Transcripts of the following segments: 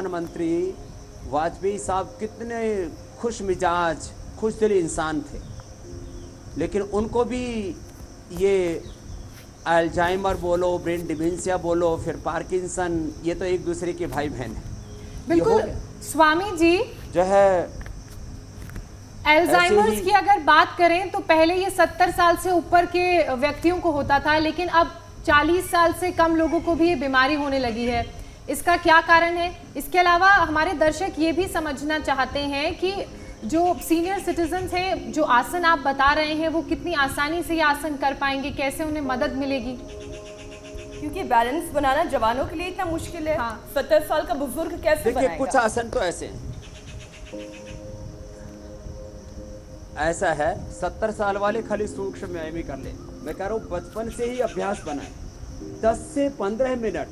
प्रधानमंत्री वाजपेयी साहब कितने खुश मिजाज खुश दिल इंसान थे, लेकिन उनको भी ये अल्जाइमर बोलो, ब्रेन डिमेंशिया बोलो, फिर पार्किंसन, ये तो एक दूसरे के भाई बहन हैं। बिल्कुल स्वामी जी, जो है अल्जाइमर्स की अगर बात करें तो पहले ये 70 साल से ऊपर के व्यक्तियों को होता था, लेकिन अब 40 साल से कम लोगों को भी ये बीमारी होने लगी है। इसका क्या कारण है? इसके अलावा हमारे दर्शक ये भी समझना चाहते हैं कि जो सीनियर सिटीजन्स हैं, जो आसन आप बता रहे हैं, वो कितनी आसानी से ये आसन कर पाएंगे, कैसे उन्हें मदद मिलेगी? क्योंकि बैलेंस बनाना जवानों के लिए इतना मुश्किल है। हाँ। 70 साल का बुजुर्ग कैसे देखिए, बनाएगा? कुछ आसन तो ऐसे हैं, ऐसा है 70 साल वाले खाली सूक्ष्म व्यायाम ही कर ले। मैं कह रहा हूँ बचपन से ही अभ्यास बनाए, 10 से 15 मिनट,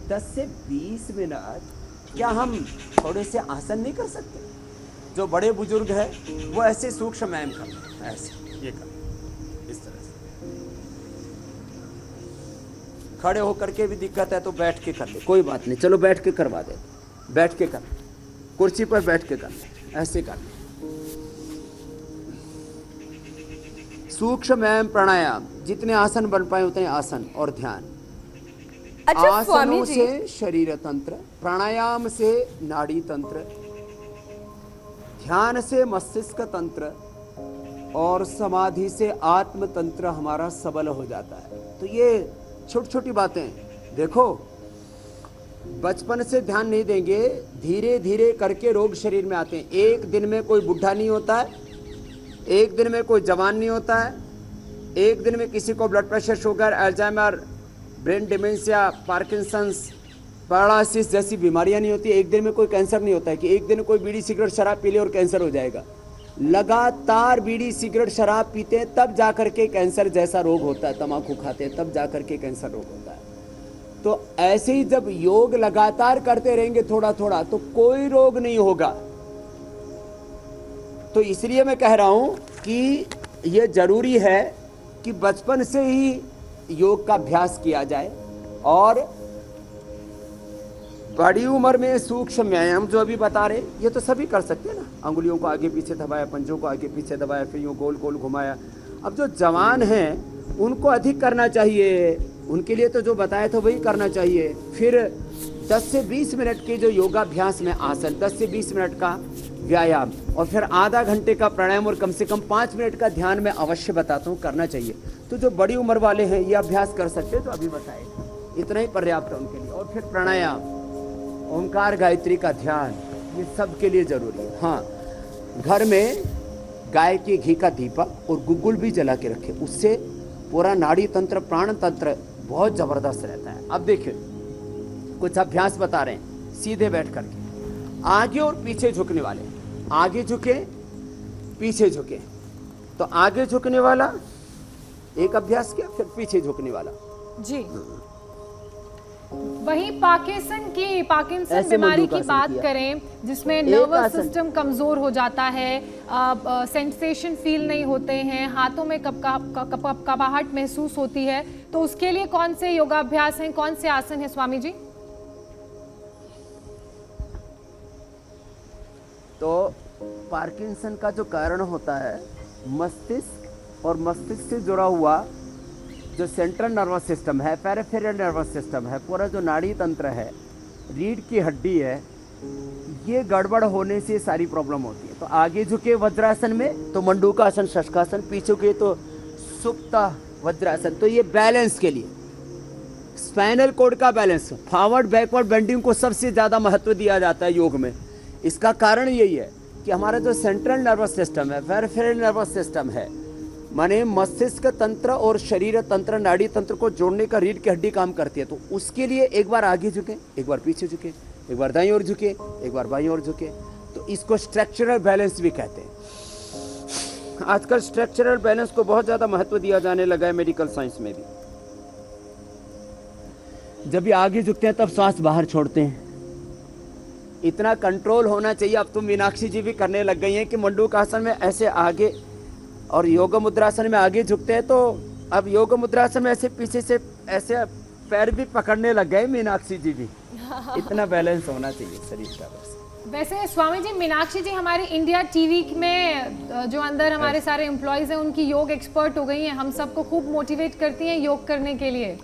10 से 20 मिनट। क्या हम थोड़े से आसन नहीं कर सकते? जो बड़े बुजुर्ग हैं वो ऐसे सूक्ष्म व्यायाम कर, ऐसे ये कर, इस तरह से। खड़े होकर के भी दिक्कत है तो बैठ के कर ले, कोई बात नहीं, चलो बैठ के करवा दे, बैठ के कर, कुर्सी पर बैठ के कर ले, ऐसे कर ले। सूक्ष्म व्यायाम प्राणायाम, जितने आसन बन पाए उतने आसन और ध्यान। अच्छा आसनों स्वामी जी, से शरीर तंत्र, प्राणायाम से नाड़ी तंत्र, ध्यान से मस्तिष्क तंत्र और समाधि से आत्म तंत्र हमारा सबल हो जाता है। तो ये छोटी छोटी बातें देखो, बचपन से ध्यान नहीं देंगे, धीरे धीरे करके रोग शरीर में आते हैं। एक दिन में कोई बुढ़ा नहीं होता है, एक दिन में कोई जवान नहीं होता है, एक दिन में किसी को blood pressure, sugar, Alzheimer, brain dementia, Parkinson's, paralysis जैसी बीमारियां नहीं होती। एक दिन में कोई कैंसर नहीं होता है कि एक दिन में कोई बीड़ी सिगरेट शराब पी ले और कैंसर हो जाएगा। लगातार बीड़ी सिगरेट शराब पीते हैं तब जाकर के कैंसर जैसा रोग होता है, तंबाकू खाते हैं तब जाकर के कैंसर रोग होता है। तो ऐसे ही जब योग लगातार करते रहेंगे थोड़ा थोड़ा तो कोई रोग नहीं होगा। तो इसलिए मैं कह रहा हूं कि ये जरूरी है कि बचपन से ही योग का अभ्यास किया जाए और बड़ी उम्र में सूक्ष्म व्यायाम जो अभी बता रहे ये तो सभी कर सकते हैं ना। अंगुलियों को आगे पीछे दबाया, पंजों को आगे पीछे दबाया, फिर यूँ गोल गोल घुमाया। अब जो जवान हैं उनको अधिक करना चाहिए, उनके लिए तो जो बताया था वही करना चाहिए। फिर 10 से 20 मिनट के जो योगाभ्यास में आसन, 10 से 20 मिनट का व्यायाम और फिर आधा घंटे का प्राणायाम और कम से कम 5 मिनट का ध्यान मैं अवश्य बताता हूँ करना चाहिए। तो जो बड़ी उम्र वाले हैं ये अभ्यास कर सकते हैं, तो अभी बताए इतना ही पर्याप्त है उनके लिए। और फिर प्राणायाम, ओंकार गायत्री का ध्यान, ये सब के लिए जरूरी है। हाँ, घर में गाय के घी का दीपक और गुग्गुल भी जला के रखे, उससे पूरा नाड़ी तंत्र, प्राण तंत्र बहुत जबरदस्त रहता है। अब देखिए कुछ अभ्यास बता रहे हैं, सीधे बैठ करके आगे और पीछे झुकने वाले, आगे झुके पीछे झुके। तो आगे झुकने वाला एक अभ्यास किया, फिर पीछे झुकने वाला जी। वहीं पार्किंसन बीमारी की बात करें, जिसमें नर्वस सिस्टम कमजोर हो जाता है, सेंसेशन फील नहीं होते हैं, हाथों में कपकपाहट महसूस होती है, तो उसके लिए कौन से योगाभ्यास हैं, कौन से आसन हैं स्वामी जी? तो पार्किंसन का जो कारण होता है मस्तिष्क और मस्तिष्क से जुड़ा हुआ जो सेंट्रल नर्वस सिस्टम है, पेरिफेरल नर्वस सिस्टम है, पूरा जो नाड़ी तंत्र है, रीढ़ की हड्डी है, ये गड़बड़ होने से सारी प्रॉब्लम होती है। तो आगे झुके वज्रासन में तो मंडूकासन, शशकासन, पीछे के तो सुप्त वज्रासन। तो ये बैलेंस के लिए, स्पाइनल कॉर्ड का बैलेंस, फॉरवर्ड बैकवर्ड बेंडिंग को सबसे ज़्यादा महत्व दिया जाता है योग में। इसका कारण यही है कि हमारा जो सेंट्रल नर्वस सिस्टम है, पेरिफेरल नर्वस सिस्टम है, माने मस्तिष्क तंत्र और शरीर तंत्र, नाड़ी तंत्र को जोड़ने का रीढ़ की हड्डी काम करती है। तो उसके लिए एक बार आगे झुके, एक बार पीछे झुके, एक बार दाईं ओर झुके, एक बार बाईं ओर झुके। तो इसको स्ट्रक्चरल बैलेंस भी कहते हैं। आजकल स्ट्रक्चरल बैलेंस को बहुत ज़्यादा महत्व दिया जाने लगा है मेडिकल साइंस में भी। जब भी आगे झुकते हैं तब सांस बाहर छोड़ते हैं, इतना कंट्रोल होना चाहिए। अब तो मीनाक्षी जी भी करने लग गई हैं कि मंडूकासन में ऐसे आगे और योग मुद्रासन में आगे झुकते हैं, तो अब योग मुद्रासन में ऐसे पीछे से ऐसे पैर भी पकड़ने लग गए मीनाक्षी जी भी। इतना बैलेंस होना चाहिए शरीर का बस। वैसे स्वामी जी, मीनाक्षी जी हमारी इंडिया टीवी में जो अंदर हमारे सारे एम्प्लॉयज हैं उनकी योग एक्सपर्ट हो गई हैं, हम सबको खूब मोटिवेट करती हैं योग करने के लिए।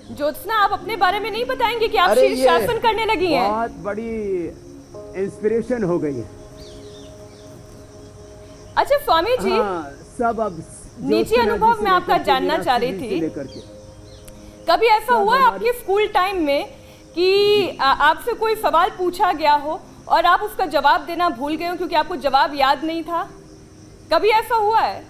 ज्योत्सना, आप अपने बारे में नहीं बताएंगे कि आप अरे ये शीर्षासन करने लगी हैं? बहुत बड़ी इंस्पिरेशन हो गई है। अच्छा स्वामी जी, हाँ, सब अब निजी अनुभव मैं आपका जानना चाह रही थी। कभी ऐसा हुआ है आपके स्कूल टाइम में कि आपसे कोई सवाल पूछा गया हो और आप उसका जवाब देना भूल गए हो क्योंकि आपको जवाब याद नहीं था? कभी ऐसा हुआ है?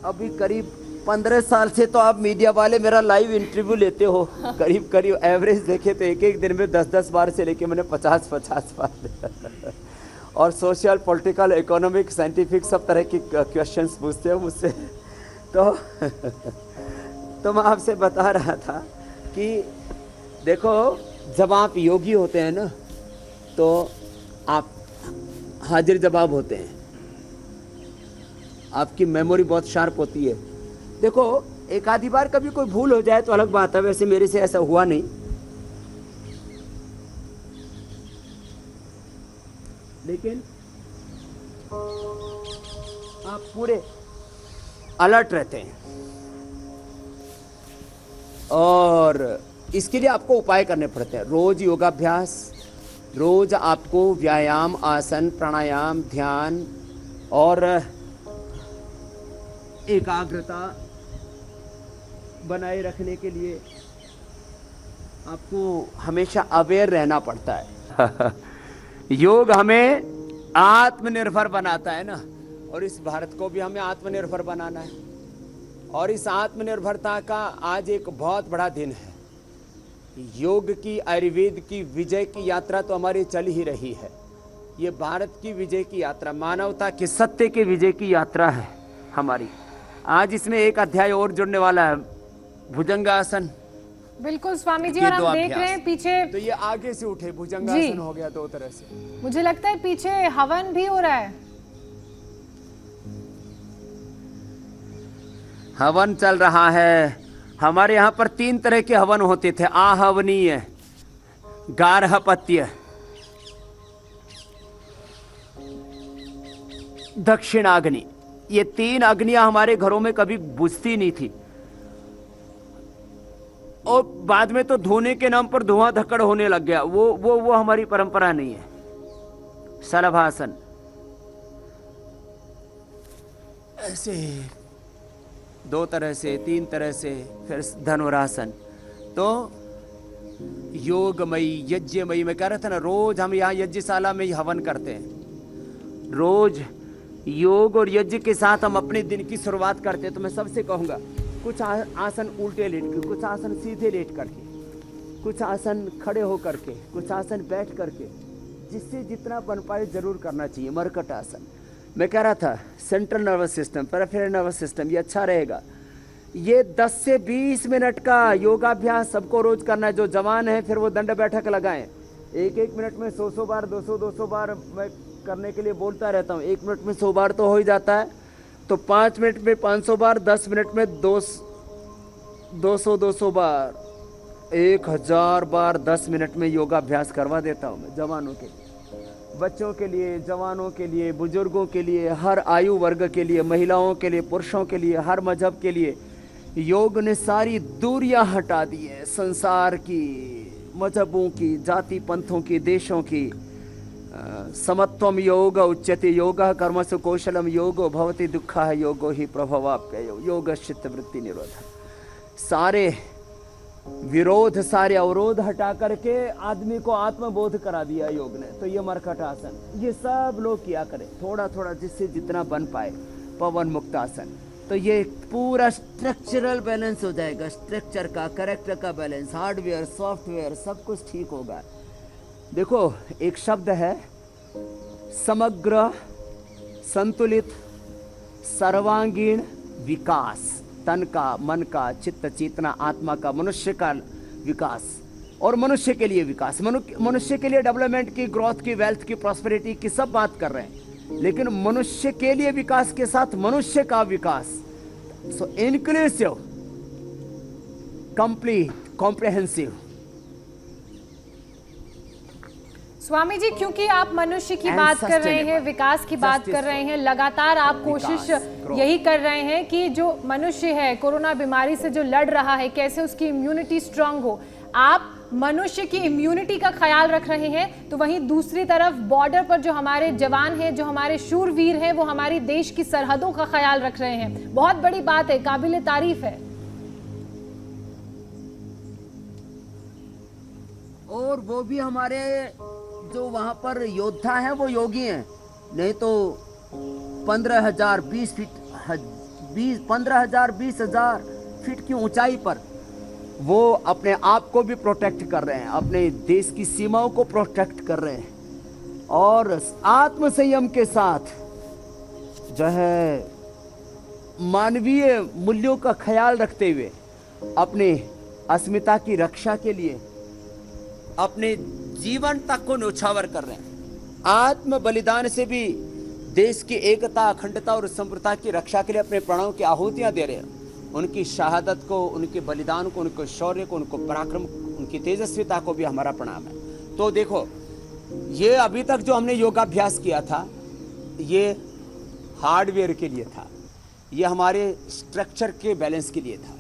अभी करीब 15 साल से तो आप मीडिया वाले मेरा लाइव इंटरव्यू लेते हो। करीब करीब एवरेज देखे तो एक एक दिन में 10-10 बार से लेके मैंने 50-50 बार और सोशल, पॉलिटिकल, इकोनॉमिक, साइंटिफिक सब तरह के क्वेश्चंस पूछते हो मुझसे। तो मैं आपसे बता रहा था कि देखो, जब आप योगी होते हैं ना तो आप हाजिर जवाब होते हैं, आपकी मेमोरी बहुत शार्प होती है। देखो, एक आधी बार कभी कोई भूल हो जाए तो अलग बात है, वैसे मेरे से ऐसा हुआ नहीं, लेकिन आप पूरे अलर्ट रहते हैं। और इसके लिए आपको उपाय करने पड़ते हैं। रोज योगाभ्यास, रोज आपको व्यायाम, आसन, प्राणायाम, ध्यान और एकाग्रता बनाए रखने के लिए आपको हमेशा अवेयर रहना पड़ता है। योग हमें आत्मनिर्भर बनाता है ना, और इस भारत को भी हमें आत्मनिर्भर बनाना है। और इस आत्मनिर्भरता का आज एक बहुत बड़ा दिन है। योग की, आयुर्वेद की विजय की यात्रा तो हमारी चल ही रही है। ये भारत की विजय की यात्रा, मानवता के सत्य के विजय की यात्रा है हमारी। आज इसमें एक अध्याय और जुड़ने वाला है, भुजंगासन। बिल्कुल स्वामी जी, और हम देख रहे हैं पीछे, तो ये आगे से उठे, भुजंगासन हो गया 2 तरह से। मुझे लगता है पीछे हवन भी हो रहा है। हवन चल रहा है। हमारे यहाँ पर 3 तरह के हवन होते थे, आहवनीय, गार्हपत्य, दक्षिणाग्नि। ये 3 अग्नियां हमारे घरों में कभी बुझती नहीं थी, और बाद में तो धोने के नाम पर धुआं धक्कड़ होने लग गया। वो हमारी परंपरा नहीं है। शलभासन, ऐसे 2 तरह से, 3 तरह से, फिर धनुरासन। तो योगमयी, यज्ञमयी, मैं कह रहा था ना, रोज हम यहाँ यज्ञशाला में ही हवन करते हैं। रोज योग और यज्ञ के साथ हम अपने दिन की शुरुआत करते हैं। तो मैं सबसे कहूँगा, कुछ आसन उल्टे लेट के, कुछ आसन सीधे लेट करके, कुछ आसन खड़े हो करके, कुछ आसन बैठ करके, जिससे जितना बन पाए जरूर करना चाहिए। मरकट आसन, मैं कह रहा था central nervous system, peripheral nervous system, ये अच्छा रहेगा। ये 10 से 20 मिनट का योगाभ्यास सबको रोज करना है। जो जवान है फिर वो दंड बैठक लगाएं। 1-1 मिनट में 100 बार, 200 बार मैं करने के लिए बोलता रहता हूँ। 1 मिनट में 100 बार तो हो ही जाता है, तो 5 मिनट में 500 बार, 10 मिनट में 200 बार, 1000 बार 10 मिनट में योगाभ्यास करवा देता हूँ मैं जवानों के लिए, बच्चों के लिए, जवानों के लिए, बुजुर्गों के लिए, हर आयु वर्ग के लिए, महिलाओं के लिए, पुरुषों के लिए, हर मजहब के लिए। योग ने सारी दूरियां हटा दी है, संसार की, मजहबों की, जाति पंथों की, देशों की। समत्वम योग उच्यते योग कर्मसु कौशलम योगो भवति दुःखः योगो ही प्रभवाप्ययो योग चित्त वृत्ति निरोध। सारे विरोध, सारे अवरोध हटा करके आदमी को आत्मबोध करा दिया योग ने। तो ये मरकट आसन, ये सब लोग किया करें थोड़ा थोड़ा, जिससे जितना बन पाए। पवन मुक्त आसन, तो ये पूरा स्ट्रक्चरल बैलेंस हो जाएगा, स्ट्रक्चर का, कैरेक्टर का बैलेंस, हार्डवेयर, सॉफ्टवेयर, सब कुछ ठीक होगा। देखो, एक शब्द है समग्र, संतुलित, सर्वांगीण विकास। तन का, मन का, चित्त चेतना, आत्मा का, मनुष्य का विकास, और मनुष्य के लिए विकास, मनुष्य के लिए डेवलपमेंट की, ग्रोथ की, वेल्थ की, प्रॉस्पेरिटी की सब बात कर रहे हैं। लेकिन मनुष्य के लिए विकास के साथ मनुष्य का विकास, सो inclusive, complete, comprehensive. Swami ji, क्योंकि आप मनुष्य की And बात कर रहे हैं, sustainable. विकास की बात Justice कर रहे हैं, लगातार आप कोशिश growth. यही कर रहे हैं कि जो मनुष्य है कोरोना बीमारी से जो लड़ रहा है, कैसे उसकी इम्यूनिटी स्ट्रांग हो। आप मनुष्य की इम्यूनिटी का ख्याल रख रहे हैं, तो वहीं दूसरी तरफ बॉर्डर पर जो हमारे जवान हैं, जो हमारे शूरवीर हैं, वो हमारी देश की सरहदों का ख्याल रख रहे हैं। बहुत बड़ी बात है, काबिले तारीफ है। और वो भी हमारे जो वहां पर योद्धा हैं वो योगी हैं, नहीं तो 15,000 20 फीट 15,000 20,000 फीट की ऊंचाई पर वो अपने आप को भी प्रोटेक्ट कर रहे हैं, अपने देश की सीमाओं को प्रोटेक्ट कर रहे हैं और आत्म संयम के साथ जो है मानवीय मूल्यों का ख्याल रखते हुए अपने अस्मिता की रक्षा के लिए अपने जीवन तक को न्यौछावर कर रहे हैं। आत्म बलिदान से भी देश की एकता, अखंडता और संप्रभुता की रक्षा के लिए अपने प्राणों की आहुतियां दे रहे हैं। उनकी शहादत को, उनके बलिदान को, उनके शौर्य को, उनको पराक्रम, उनकी तेजस्विता को भी हमारा प्रणाम है। तो देखो, ये अभी तक जो हमने योगाभ्यास किया था, ये हार्डवेयर के लिए था, ये हमारे स्ट्रक्चर के बैलेंस के लिए था।